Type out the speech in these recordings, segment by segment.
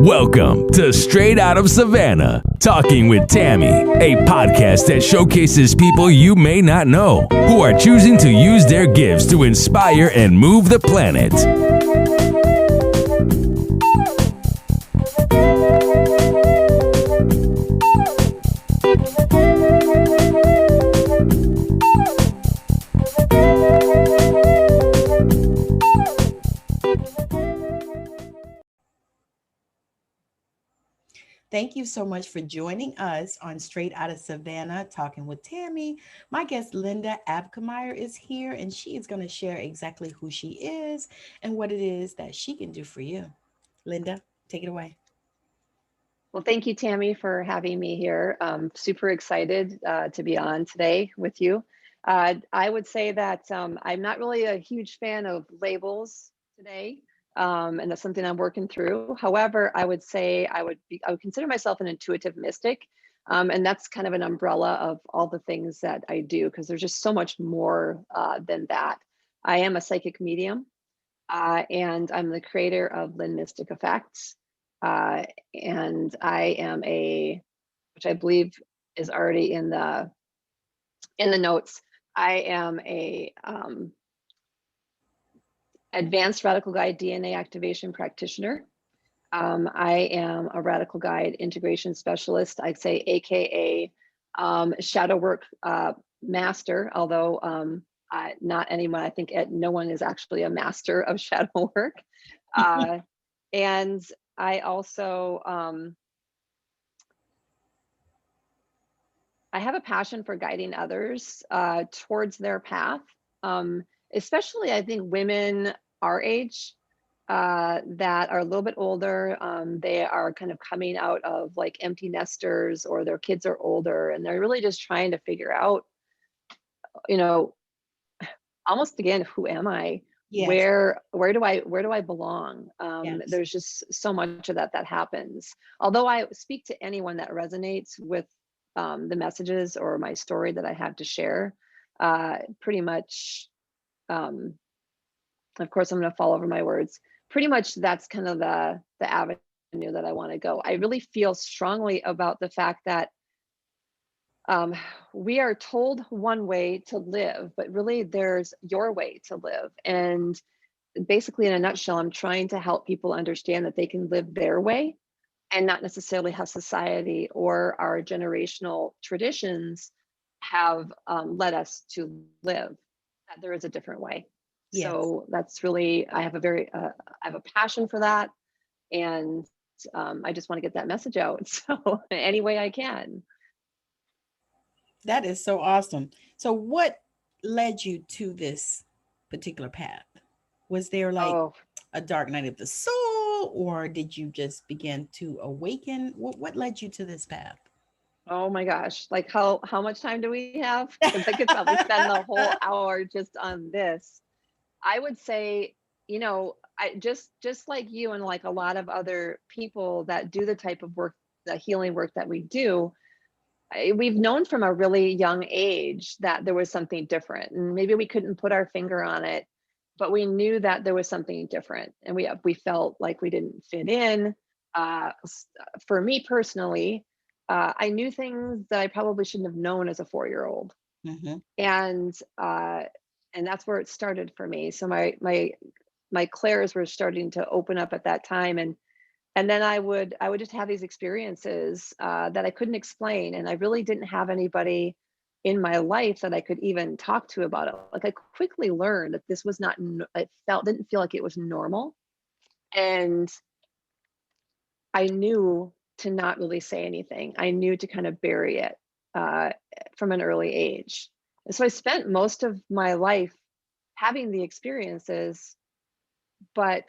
Welcome to Straight Out of Savannah, Talking with Tammi, a podcast that showcases people you may not know who are choosing to use their gifts to inspire and move the planet. Thank you so much for joining us on Straight Out of Savannah, Talking with Tammi. My guest, Lynda Abkemeier, is here, and she is going to share exactly who she is and what it is that she can do for you. Lynda, take it away. Well, thank you, Tammi, for having me here. Super excited to be on today with you. I would say that I'm not really a huge fan of labels today. And that's something I'm working through. However, I would say I would consider myself an intuitive mystic. And that's kind of an umbrella of all the things that I do, because there's just so much more than that. I am a psychic medium, and I'm the creator of Lin Mystic Effects. And I am which I believe is already in the notes, I am a advanced radical guide DNA activation practitioner. I am a radical guide integration specialist, I'd say, AKA shadow work master, although not anyone, I think no one is actually a master of shadow work. And I also, I have a passion for guiding others towards their path, especially I think women our age that are a little bit older. They are kind of coming out of like empty nesters, or their kids are older, and they're really just trying to figure out, almost again, who am I? Yes. Where do I belong? Yes. There's just so much of that happens. Although I speak to anyone that resonates with the messages or my story that I have to share, pretty much, of course, I'm going to fall over my words. Pretty much that's kind of the avenue that I want to go. I really feel strongly about the fact that we are told one way to live, but really there's your way to live. And basically, in a nutshell, I'm trying to help people understand that they can live their way and not necessarily have society or our generational traditions have led us to live, that there is a different way. Yes. So that's really, I have a passion for that. And I just want to get that message out. So any way I can. That is so awesome. So what led you to this particular path? Was there like a dark night of the soul, or did you just begin to awaken? What led you to this path? Oh my gosh. Like how much time do we have? Because I could probably spend the whole hour just on this. I would say, I just like you and like a lot of other people that do the type of work, the healing work that we do, we've known from a really young age that there was something different, and maybe we couldn't put our finger on it, but we knew that there was something different, and we felt like we didn't fit in. For me personally, I knew things that I probably shouldn't have known as a 4-year-old. Mm-hmm. And that's where it started for me. So my clairs were starting to open up at that time, and then I would just have these experiences that I couldn't explain, and I really didn't have anybody in my life that I could even talk to about it. Like I quickly learned that this was not. Didn't feel like it was normal, and I knew to not really say anything. I knew to kind of bury it from an early age. And so I spent most of my life having the experiences, but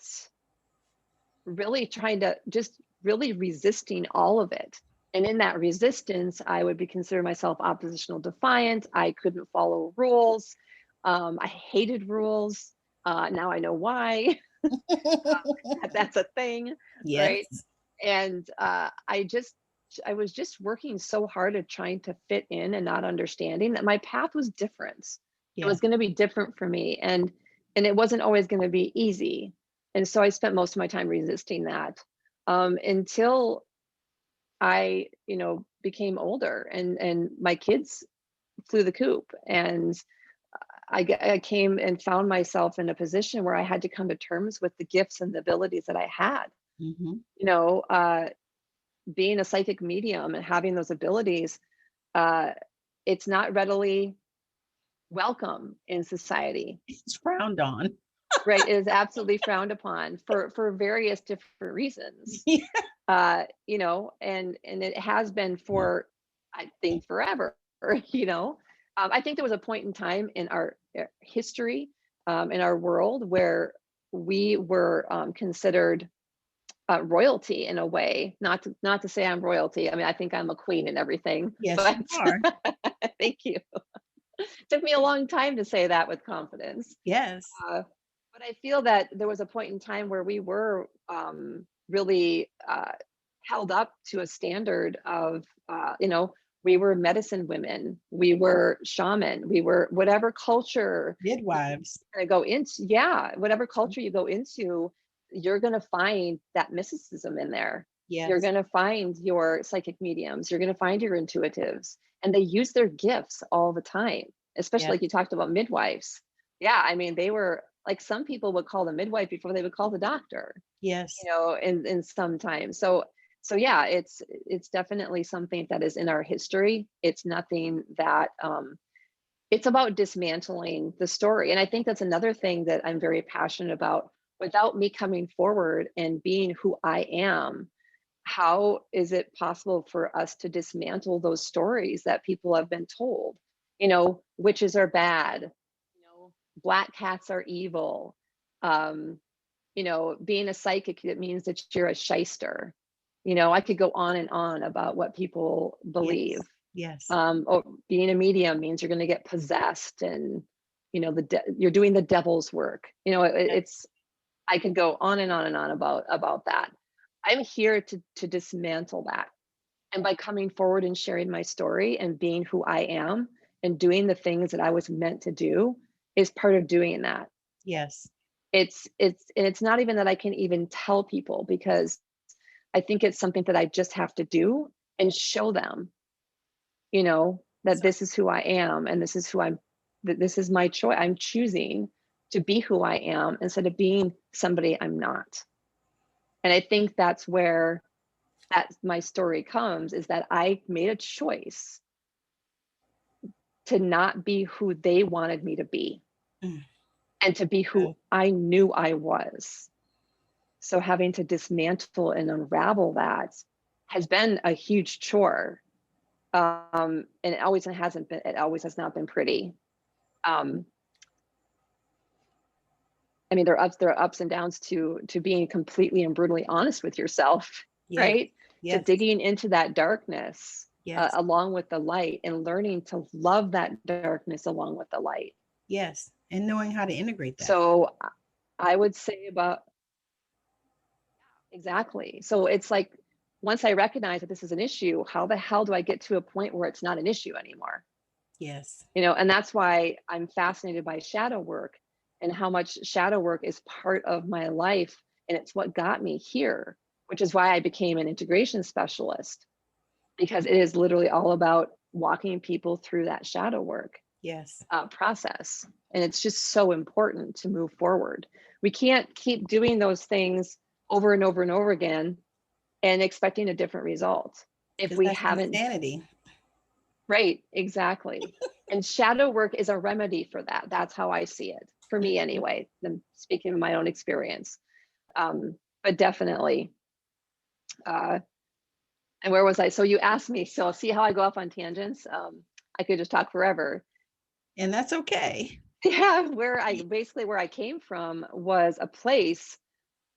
really trying to just really resisting all of it. And in that resistance, I would consider myself oppositional defiant. I couldn't follow rules. I hated rules. Now I know why. That's a thing, yes. Right? And I was just working so hard at trying to fit in and not understanding that my path was different. Yeah. It was going to be different for me, and it wasn't always going to be easy. And so I spent most of my time resisting that. until I, became older and my kids flew the coop, and I came and found myself in a position where I had to come to terms with the gifts and the abilities that I had. Mhm. Being a psychic medium and having those abilities, it's not readily welcome in society. It's frowned on. Right? It is absolutely frowned upon for various different reasons. Yeah. And it has been for, I think, forever. I think there was a point in time in our history, in our world, where we were considered royalty in a way. Not to say I'm royalty. I mean, I think I'm a queen and everything. Yes, But you are. thank you. Took me a long time to say that with confidence. Yes. But I feel that there was a point in time where we were really held up to a standard of, we were medicine women, we were shaman, we were whatever culture Midwives. you go into. Yeah, whatever culture you go into, you're going to find that mysticism in there. Yes. You're going to find your psychic mediums, you're going to find your intuitives, and they use their gifts all the time, especially like you talked about midwives. Yeah, I mean, they were like, some people would call the midwife before they would call the doctor. Yes. In some time. So yeah, it's definitely something that is in our history. It's nothing that it's about dismantling the story. And I think that's another thing that I'm very passionate about. Without me coming forward and being who I am, how is it possible for us to dismantle those stories that people have been told? Witches are bad, black cats are evil. Being a psychic, it means that you're a shyster. I could go on and on about what people believe. Yes. Or being a medium means you're going to get possessed, and you're doing the devil's work. It's I could go on and on and on about that. I'm here to dismantle that, and by coming forward and sharing my story and being who I am and doing the things that I was meant to do is part of doing that. Yes. It's not even that I can even tell people, because I think it's something that I just have to do and show them, that this is who I am, and this is that this is my choice. I'm choosing to be who I am instead of being somebody I'm not. And I think that's where my story comes, is that I made a choice to not be who they wanted me to be. And to be who I knew I was. So having to dismantle and unravel that has been a huge chore. And it always has not been pretty. I mean, there are ups and downs to being completely and brutally honest with yourself, right? Yes. To digging into that darkness along with the light, and learning to love that darkness along with the light. Yes. And knowing how to integrate that. So I would say exactly. So it's like, once I recognize that this is an issue, how the hell do I get to a point where it's not an issue anymore? Yes. And that's why I'm fascinated by shadow work, and how much shadow work is part of my life. And it's what got me here, which is why I became an integration specialist, because it is literally all about walking people through that shadow work process. And it's just so important to move forward. We can't keep doing those things over and over and over again and expecting a different result if we haven't. Insanity. Right, exactly. And shadow work is a remedy for that. That's how I see it, for me anyway. I'm speaking of my own experience. But definitely. And where was I? So you asked me, so see how I go off on tangents? I could just talk forever. And that's okay. Yeah, where I came from was a place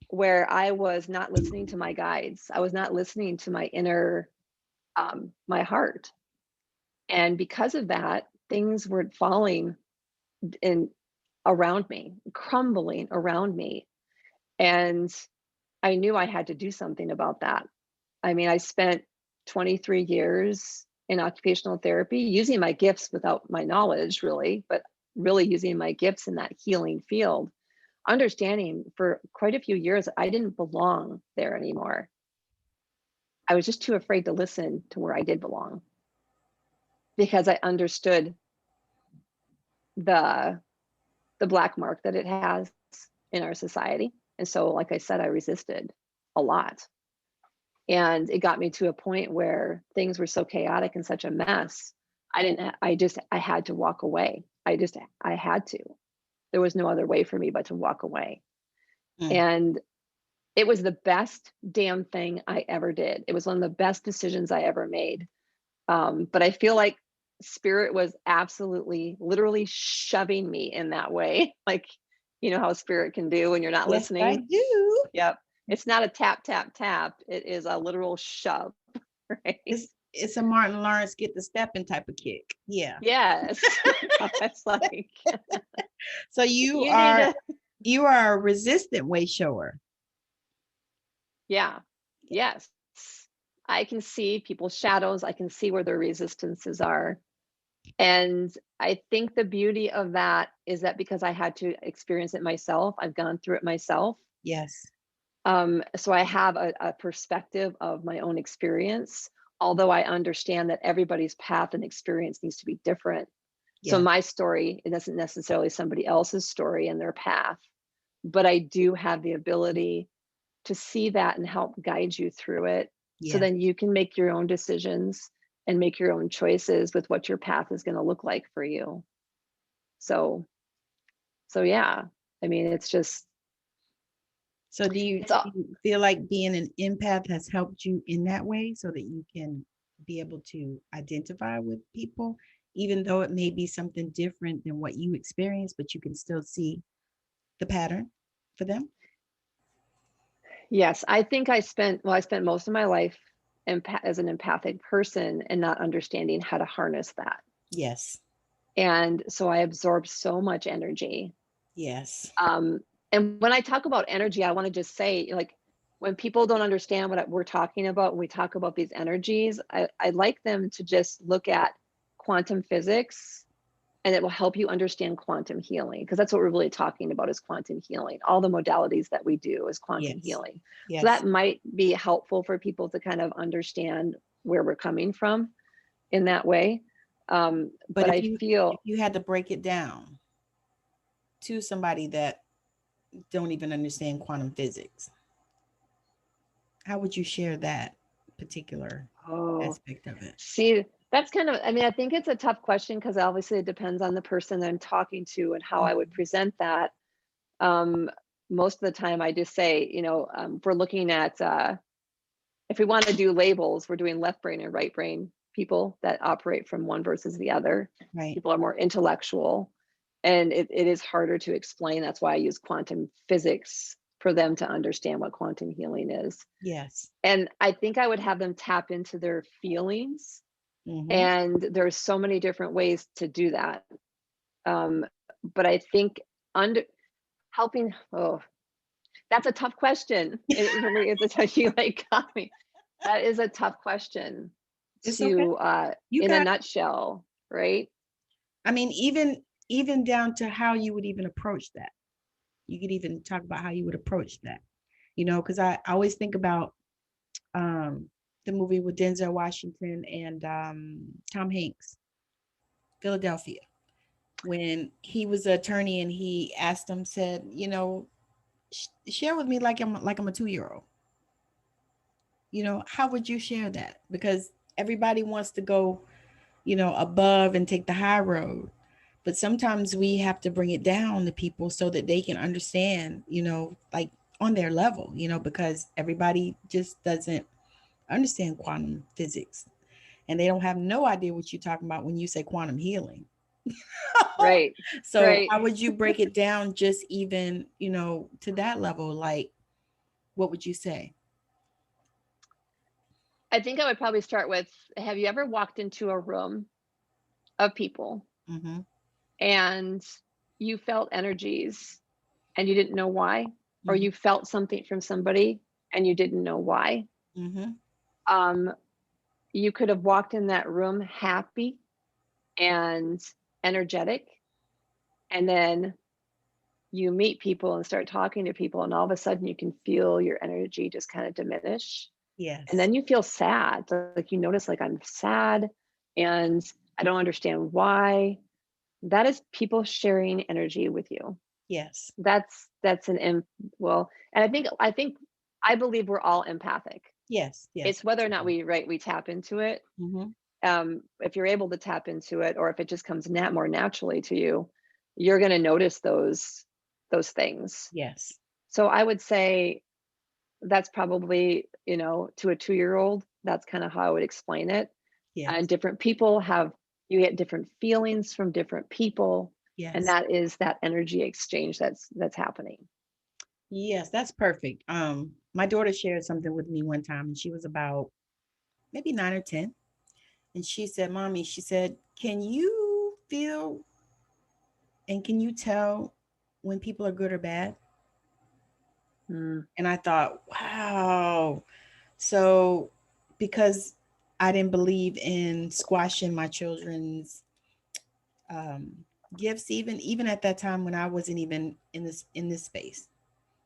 where I was not listening to my guides. I was not listening to my inner, my heart. And because of that, things were falling around me, crumbling around me. And I knew I had to do something about that. I mean, I spent 23 years in occupational therapy using my gifts without my knowledge, really, but really using my gifts in that healing field, understanding for quite a few years I didn't belong there anymore. I was just too afraid to listen to where I did belong, because I understood the black mark that it has in our society. And so, like I said, I resisted a lot. And it got me to a point where things were so chaotic and such a mess. I had to walk away. I had to. There was no other way for me but to walk away. And it was the best damn thing I ever did. It was one of the best decisions I ever made. But I feel like spirit was absolutely, literally shoving me in that way. Like, you know how spirit can do when you're not Yes, listening? I do. Yep. It's not a tap, tap, tap. It is a literal shove, right? It's a Martin Lawrence get the stepping type of kick. Yeah. Yes. It's like, So you are a resistant way shower. yeah. Yes. I can see people's shadows. I can see where their resistances are. And I think the beauty of that is that because I had to experience it myself, I've gone through it myself. Yes. So I have a perspective of my own experience, although I understand that everybody's path and experience needs to be different. Yeah. So my story, it isn't necessarily somebody else's story and their path, but I do have the ability to see that and help guide you through it. Yes. So then you can make your own decisions and make your own choices with what your path is going to look like for you. So yeah, I mean, it's just. So do you feel like being an empath has helped you in that way so that you can be able to identify with people, even though it may be something different than what you experience, but you can still see the pattern for them? Yes, I think I spent most of my life as an empathic person and not understanding how to harness that. Yes. And so I absorbed so much energy. Yes. And when I talk about energy, I want to just say, like, when people don't understand what we're talking about, when we talk about these energies, I like them to just look at quantum physics, and it will help you understand quantum healing, because that's what we're really talking about, is quantum healing. All the modalities that we do is quantum healing. Yes. So that might be helpful for people to kind of understand where we're coming from in that way. But if you had to break it down to somebody that don't even understand quantum physics, how would you share that particular aspect of it? See, that's kind of, I mean, I think it's a tough question, because obviously it depends on the person I'm talking to and how I would present that. Most of the time I just say, we're looking at, if we want to do labels, we're doing left brain and right brain people that operate from one versus the other. Right. People are more intellectual, and it is harder to explain. That's why I use quantum physics for them to understand what quantum healing is. Yes. And I think I would have them tap into their feelings. Mm-hmm. And there's so many different ways to do that. But I think helping, that's a tough question. It really is a tough, you like got me. That is a tough question in a nutshell, right? I mean, even down to how you would even approach that. You could even talk about how you would approach that, because I always think about the movie with Denzel Washington and Tom Hanks, Philadelphia, when he was an attorney and he asked him, said, share with me like I'm a 2-year-old. How would you share that? Because everybody wants to go, above and take the high road. But sometimes we have to bring it down to people so that they can understand, like on their level, because everybody just doesn't understand quantum physics, and they don't have no idea what you're talking about when you say quantum healing. Right. So right. How would you break it down just even, to that level? Like, what would you say? I think I would probably start with, have you ever walked into a room of people Mm-hmm. and you felt energies and you didn't know why, or you felt something from somebody and you didn't know why? Mm-hmm. You could have walked in that room happy and energetic, and then you meet people and start talking to people, and all of a sudden you can feel your energy just kind of diminish. Yes. And then you feel sad. Like you notice, like, I'm sad and I don't understand why. That is people sharing energy with you. Yes. That's well, and I believe we're all empathic. Yes. Yes. It's whether or not we tap into it. Mm-hmm. If you're able to tap into it, or if it just comes more naturally to you, you're going to notice those things. Yes. So I would say that's probably, to a 2-year-old, that's kind of how I would explain it. Yes. And different people you get different feelings from different people. Yes. And that is that energy exchange that's happening. Yes, that's perfect. My daughter shared something with me one time, and she was about maybe 9 or 10. And she said, Mommy, she said, can you feel and can you tell when people are good or bad? Mm. And I thought, wow. So, because I didn't believe in squashing my children's um, gifts, even at that time when I wasn't even in this space,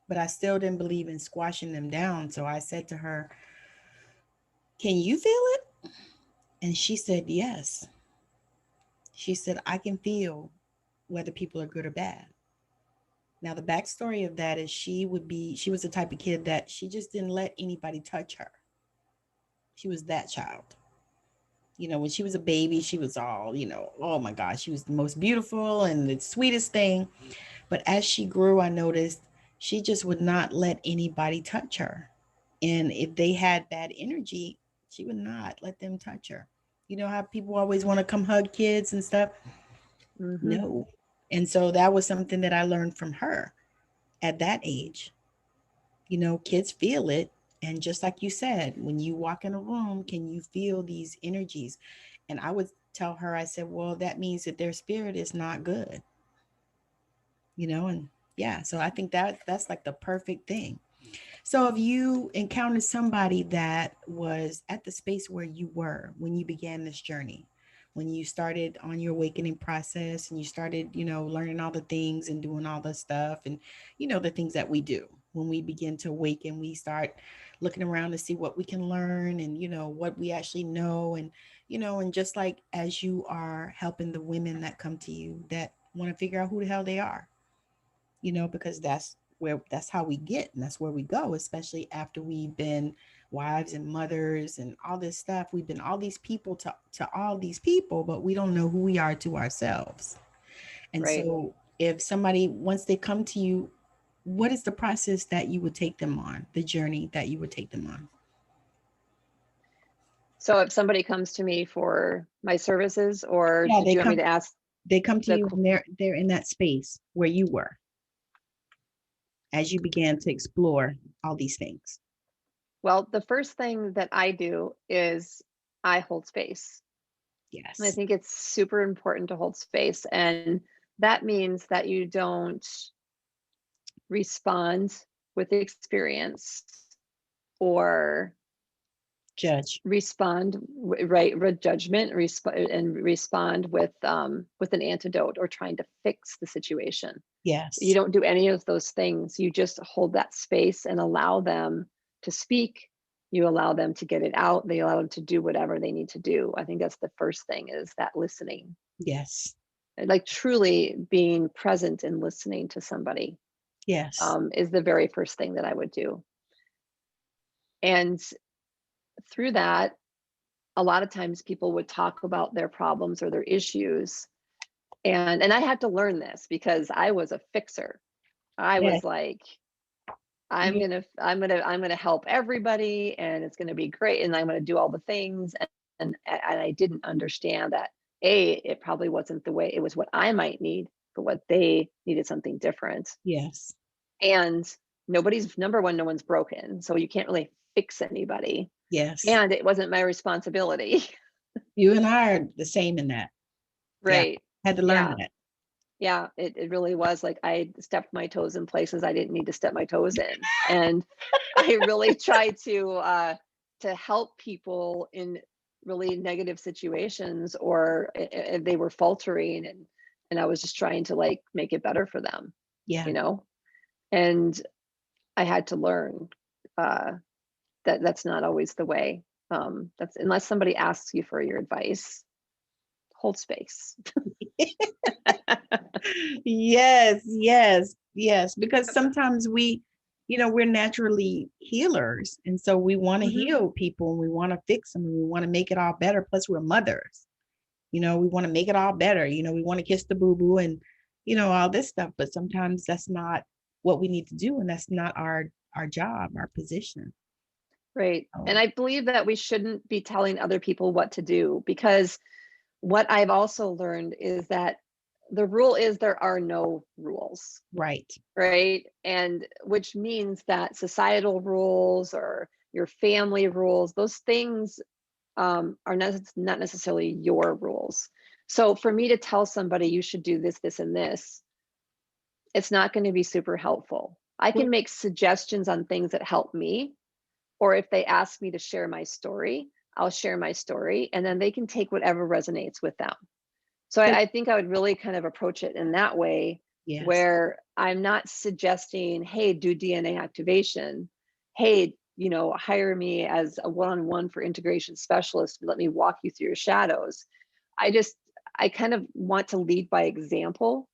but I still didn't believe in squashing them down. So I said to her, can you feel it? And she said, yes. She said, I can feel whether people are good or bad. Now, the backstory of that is she was the type of kid that she just didn't let anybody touch her. She was that child. When she was a baby, she was all, oh my gosh, she was the most beautiful and the sweetest thing. But as she grew, I noticed she just would not let anybody touch her. And if they had bad energy, she would not let them touch her. You know how people always want to come hug kids and stuff? Mm-hmm. No. And so that was something that I learned from her at that age. Kids feel it. And just like you said, when you walk in a room, can you feel these energies? And I would tell her, I said, well, that means that their spirit is not good, and yeah, so I think that's like the perfect thing. So if you encountered somebody that was at the space where you were when you began this journey, when you started on your awakening process and you started, learning all the things and doing all the stuff and, the things that we do when we begin to awaken, we start looking around to see what we can learn and, what we actually know. And, and just like as you are helping the women that come to you that want to figure out who the hell they are, because that's how we get and that's where we go, especially after we've been wives and mothers and all this stuff. We've been all these people to all these people, but we don't know who we are to ourselves. And Right. so if somebody, once they come to you, what is the process that you would take them on, the journey that you would take them on? So if somebody comes to me for my services, or Yeah, did you want me to ask? they come to you and they're in that space where you were as you began to explore all these things. Well, the first thing that I do is I hold space. Yes. And I think it's super important to hold space. And that means that you don't respond with experience or Judge. Respond right with judgment, and respond with an antidote or trying to fix the situation. Yes. You don't do any of those things. You just hold that space and allow them to speak. You allow them to get it out. They allow them to do whatever they need to do. I think that's the first thing, is that listening. Yes. Like truly being present and listening to somebody. Yes. Is the very first thing that I would do. And through that, a lot of times people would talk about their problems or their issues. And I had to learn this because I was a fixer. I was like, I'm gonna help everybody and it's gonna be great and I'm gonna do all the things. And I didn't understand that it probably wasn't the way, it was what I might need, but what they needed something different. Yes. And no one's broken. So you can't really fix anybody. Yes. And it wasn't my responsibility. You and I are the same in that. Right. Yeah. Had to learn that. Yeah, it really was. Like, I stepped my toes in places I didn't need to step my toes in. And I really tried to help people in really negative situations, or they were faltering, and I was just trying to like make it better for them. Yeah. And I had to learn that's not always the way. That's unless somebody asks you for your advice, hold space. Yes, yes, yes. Because sometimes we're naturally healers. And so we want to heal people and we want to fix them and we want to make it all better. Plus, we're mothers. We want to make it all better. We want to kiss the boo-boo and, all this stuff. But sometimes that's not what we need to do. And that's not our job, our position. Right. Oh. And I believe that we shouldn't be telling other people what to do, because what I've also learned is that the rule is there are no rules. Right. Right. And which means that societal rules or your family rules, those things are not necessarily your rules. So for me to tell somebody you should do this, this, and this, it's not going to be super helpful. I can make suggestions on things that help me. Or if they ask me to share my story, I'll share my story, and then they can take whatever resonates with them. So I think I would really kind of approach it in that way, yes. where I'm not suggesting, hey, do DNA activation. Hey, hire me as a one-on-one for integration specialist. Let me walk you through your shadows. I kind of want to lead by example,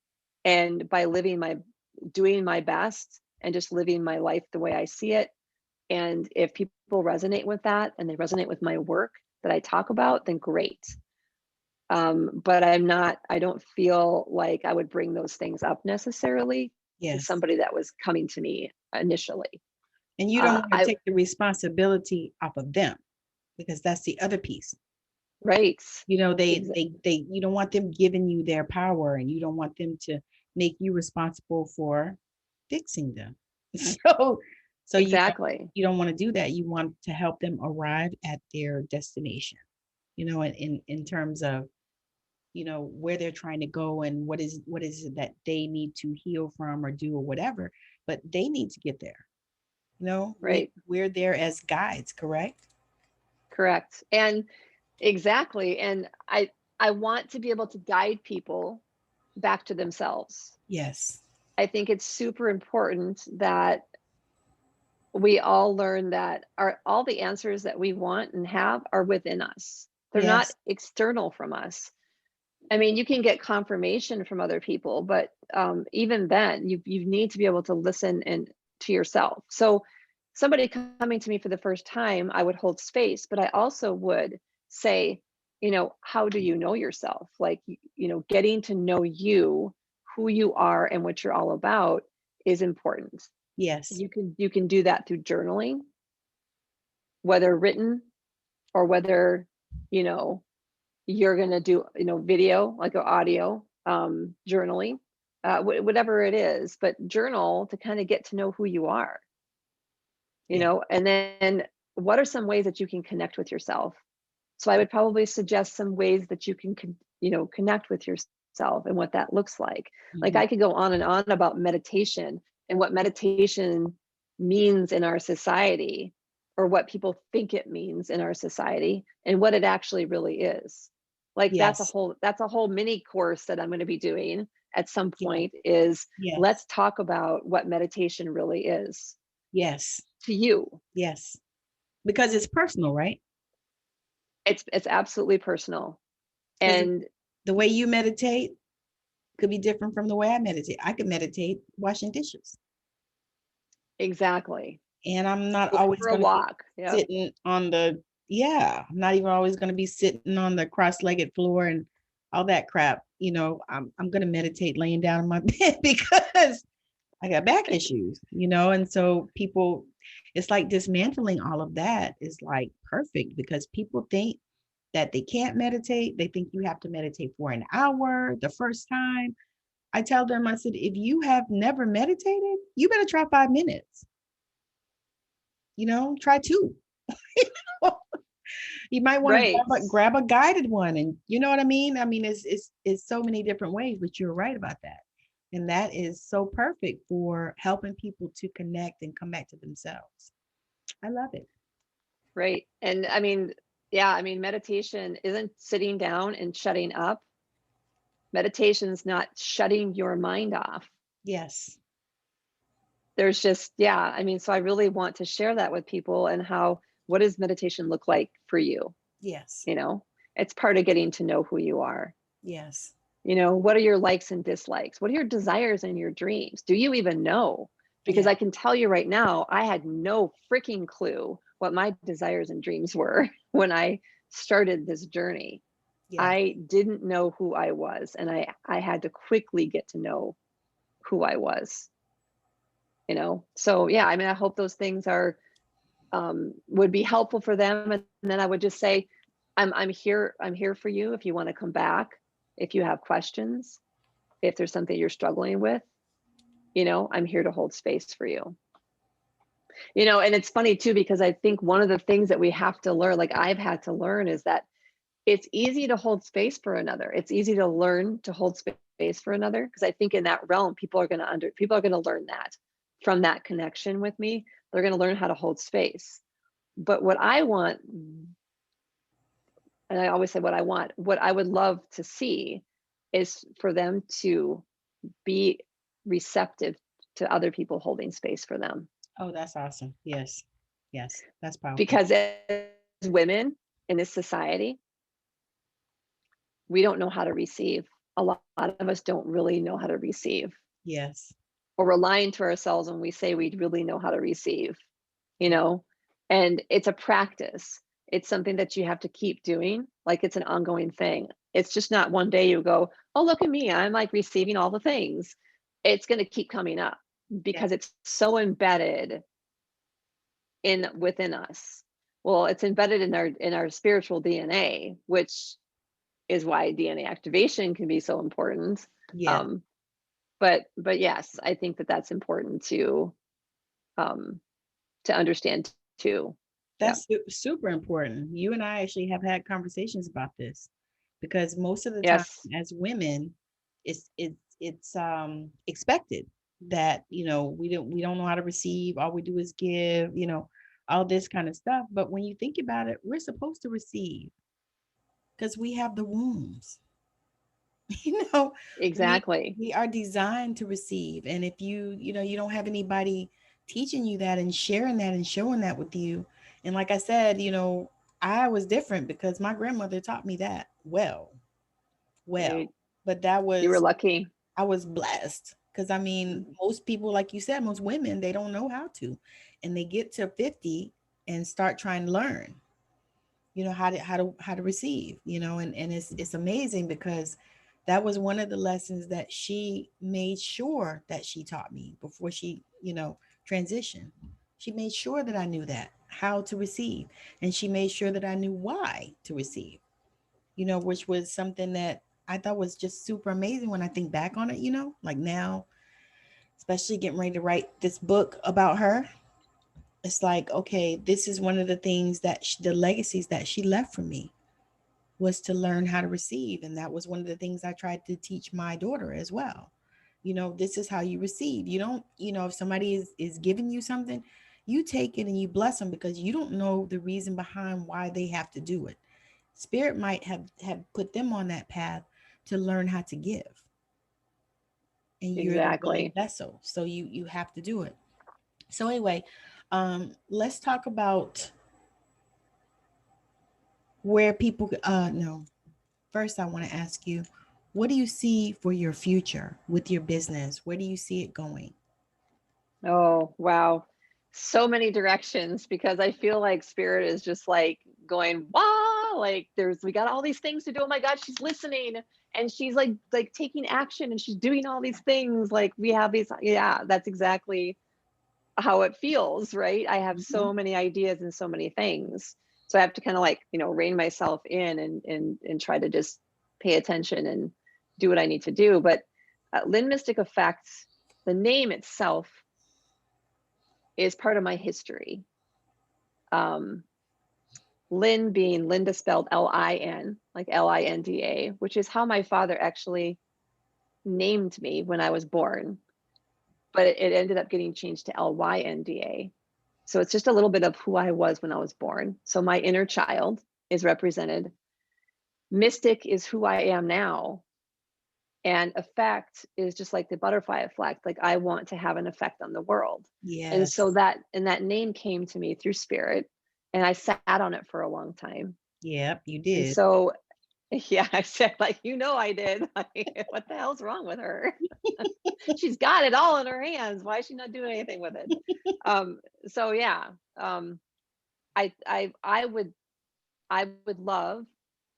and by doing my best and just living my life the way I see it. And if people resonate with that and they resonate with my work that I talk about, then great. But I don't feel like I would bring those things up necessarily to somebody that was coming to me initially. And you don't want to take the responsibility off of them, because that's the other piece. Right. They you don't want them giving you their power, and you don't want them to make you responsible for fixing them. So exactly. You don't want to do that. You want to help them arrive at their destination, in terms of, where they're trying to go and what is it that they need to heal from or do or whatever, but they need to get there. Right. We're there as guides, correct? Correct. And exactly. And I want to be able to guide people back to themselves. Yes. I think it's super important that we all learn that all the answers that we want and have are within us. They're not external from us. I mean, you can get confirmation from other people, but even then, you need to be able to listen and to yourself. So somebody coming to me for the first time, I would hold space, but I also would say, how do you know yourself? Like, getting to know you, who you are and what you're all about is important. Yes. You can do that through journaling, whether written or whether, you're going to do, video, like an audio, journaling, whatever it is, but journal to kind of get to know who you are, and then what are some ways that you can connect with yourself? So I would probably suggest some ways that you can, connect with yourself and what that looks like. Like I could go on and on about meditation and what meditation means in our society, or what people think it means in our society, and what it actually really is. Like that's a whole mini course that I'm going to be doing at some point. Let's talk about what meditation really is. Yes. To you. Yes. Because it's personal, right? It's absolutely personal. And the way you meditate could be different from the way I meditate. I could meditate washing dishes. Exactly. And I'm not always going to be sitting on I'm not even always going to be sitting on the cross-legged floor and all that crap. I'm going to meditate laying down in my bed because I got back issues, and so it's like dismantling all of that is like perfect, because people think that they can't meditate. They think you have to meditate for an hour the first time. I tell them, I said, if you have never meditated, you better try 5 minutes. Try 2. You might want to grab a guided one, and you know what I mean? I mean, it's so many different ways, but you're right about that. And that is so perfect for helping people to connect and come back to themselves. I love it. Right. And I mean, meditation isn't sitting down and shutting up. Meditation's not shutting your mind off. Yes. there's just, yeah, I mean, so I really want to share that with people, and what does meditation look like for you? Yes. You know, it's part of getting to know who you are. Yes. You know, what are your likes and dislikes? What are your desires and your dreams? Do you even know? Because Yeah. I can tell you right now, I had no freaking clue what my desires and dreams were when I started this journey. Yeah. I didn't know who I was, and I had to quickly get to know who I was, you know? So yeah, I mean, I hope those things would be helpful for them. And then I would just say, I'm here for you if you want to come back, if you have questions, if there's something you're struggling with, you know, I'm here to hold space for you. You know, and it's funny too, because I think one of the things that we have to learn, like I've had to learn, is that it's easy to hold space for another. It's easy to learn to hold space for another, because I think in that realm, people are going to learn that from that connection with me. They're going to learn how to hold space. But what I want, and I always say what I would love to see is for them to be receptive to other people holding space for them. Oh, that's awesome. Yes. Yes. That's powerful. Because as women in this society, we don't know how to receive. A lot of us don't really know how to receive. Yes. Or we're lying to ourselves when we say we really know how to receive, you know? And it's a practice. It's something that you have to keep doing. Like it's an ongoing thing. It's just not one day you go, oh, look at me, I'm like receiving all the things. It's going to keep coming up because it's so embedded within us. Well, it's embedded in our spiritual DNA, which is why DNA activation can be so important. Yeah. But yes, I think that that's important to understand too. That's super important. You and I actually have had conversations about this, because most of the time Yes. as women, it's expected that, you know, we don't know how to receive. All we do is give, you know, all this kind of stuff. But when you think about it, we're supposed to receive because we have the wombs. You know, Exactly. we are designed to receive. And if you know, you don't have anybody teaching you that and sharing that and showing that with you. And like I said, you know, I was different because my grandmother taught me that well. Right. But that You were was, lucky. I was blessed, because I mean, most people, like you said, most women, they don't know how to, and they get to 50 and start trying to learn, you know, how to receive, you know. And it's amazing, because that was one of the lessons that she made sure that she taught me before she, you know, transitioned. She made sure that I knew that, how to receive, and she made sure that I knew why to receive, you know, which was something that I thought was just super amazing when I think back on it, you know, like now, especially getting ready to write this book about her. It's like, okay, this is one of the things that the legacies that she left for me was to learn how to receive. And that was one of the things I tried to teach my daughter as well. You know, this is how you receive. You don't, you know, if somebody is giving you something, you take it and you bless them, because you don't know the reason behind why they have to do it. Spirit might have put them on that path to learn how to give. And you're the willing Exactly. vessel. So you have to do it. So anyway, let's talk about where people no. First I want to ask you, what do you see for your future with your business? Where do you see it going? Oh, wow. So many directions, because I feel like spirit is just like going, wow, like we got all these things to do. Oh my God, she's listening, and she's like taking action, and she's doing all these things. Like we have these, yeah, that's exactly how it feels, right? I have Mhm. so many ideas and so many things. So I have to kind of like, you know, rein myself in and try to just pay attention and do what I need to do. But Lin Mystic Effects, the name itself is part of my history. Um, Lynn being Lynda spelled Lin, like Linda, which is how my father actually named me when I was born. But it ended up getting changed to Lynda. So it's just a little bit of who I was when I was born. So my inner child is represented. Mystic is who I am now. And effect is just like the butterfly effect. Like I want to have an effect on the world. Yes. And so that name came to me through spirit, and I sat on it for a long time. Yep, you And did. so, yeah, I said, like, I did. Like, what the hell's wrong with her? She's got it all in her hands. Why is she not doing anything with it? So yeah, I would love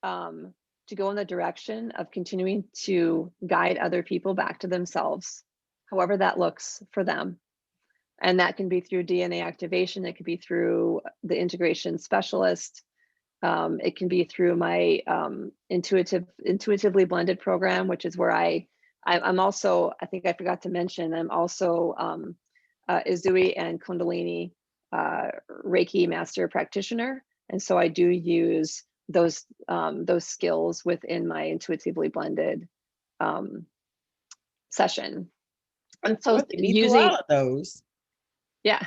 to go in the direction of continuing to guide other people back to themselves, however that looks for them. And that can be through DNA activation. It could be through the integration specialist. It can be through my intuitively blended program, which is where I'm also, I think I forgot to mention, I'm also Usui and Kundulini Reiki Master Practitioner. And so I do use those skills within my intuitively blended session. And so using all of those. Yeah.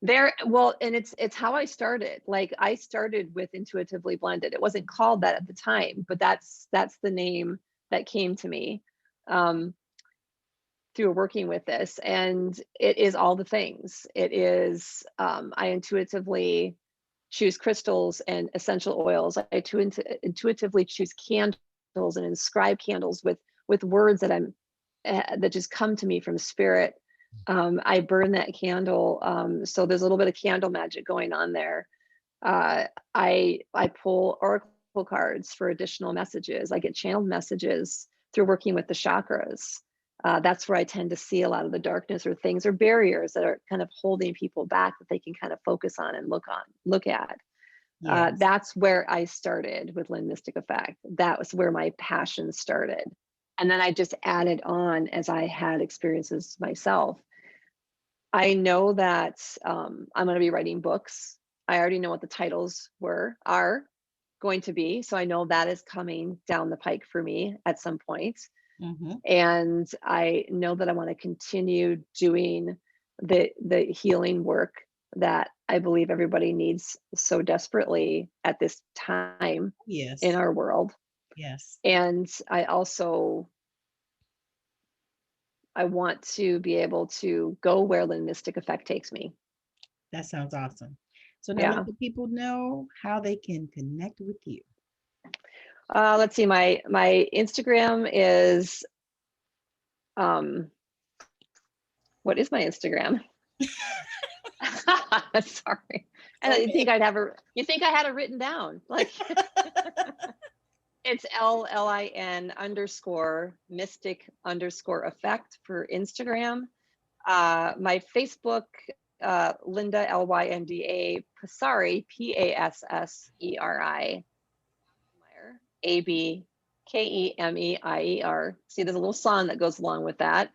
And it's how I started. Like I started with intuitively blended. It wasn't called that at the time, but that's the name that came to me through working with this. And it is all the things. It is I intuitively choose crystals and essential oils. I intuitively choose candles and inscribe candles with words that just come to me from spirit. I burn that candle. So there's a little bit of candle magic going on there. I pull oracle cards for additional messages. I get channeled messages through working with the chakras. That's where I tend to see a lot of the darkness or things or barriers that are kind of holding people back that they can kind of focus on and look at. Yes. That's where I started with Lin Mystic Effect. That was where my passion started. And then I just added on as I had experiences myself. I know that I'm going to be writing books. I already know what the titles are going to be. So I know that is coming down the pike for me at some point. Mm-hmm. And I know that I want to continue doing the healing work that I believe everybody needs so desperately at this time. Yes. In our world. Yes. And I want to be able to go where Lin Mystic Effect takes me. That sounds awesome. So now let the people know how they can connect with you. Let's see, my Instagram is, what is my Instagram? Sorry. And okay. You think I had it written down. Like it's LLIN_mystic_effect for Instagram. My Facebook, Lynda Lynda Passeri, Passeri, Abkemeier. See, there's a little song that goes along with that.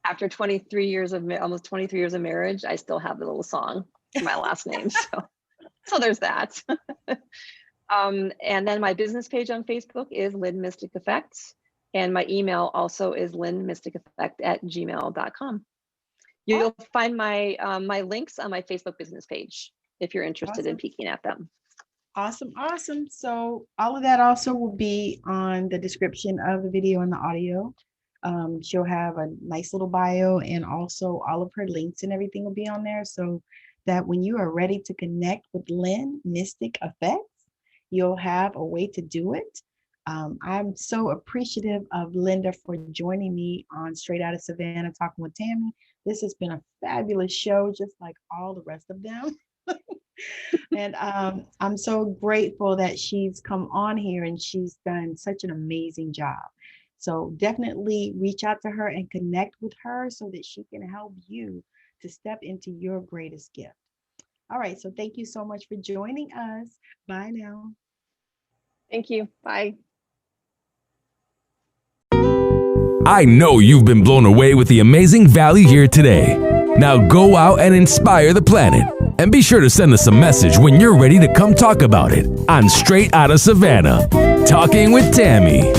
After almost 23 years of marriage, I still have the little song for my last name. So there's that. And then my business page on Facebook is Lin Mystic Effects. And my email also is linmysticeffect@gmail.com. You'll find my links on my Facebook business page if you're interested in peeking at them. Awesome. So all of that also will be on the description of the video and the audio. She'll have a nice little bio, and also all of her links and everything will be on there, so that when you are ready to connect with Lin Mystic Effects, you'll have a way to do it. I'm so appreciative of Lynda for joining me on Straight Out of Savannah Talking with Tammi. This has been a fabulous show, just like all the rest of them. And I'm so grateful that she's come on here and she's done such an amazing job. So definitely reach out to her and connect with her so that she can help you to step into your greatest gift. All right, so thank you so much for joining us. Bye now. Thank you. Bye. I know you've been blown away with the amazing value here today. Now go out and inspire the planet. And be sure to send us a message when you're ready to come talk about it on Straight Outta Savannah, Talking with Tammi.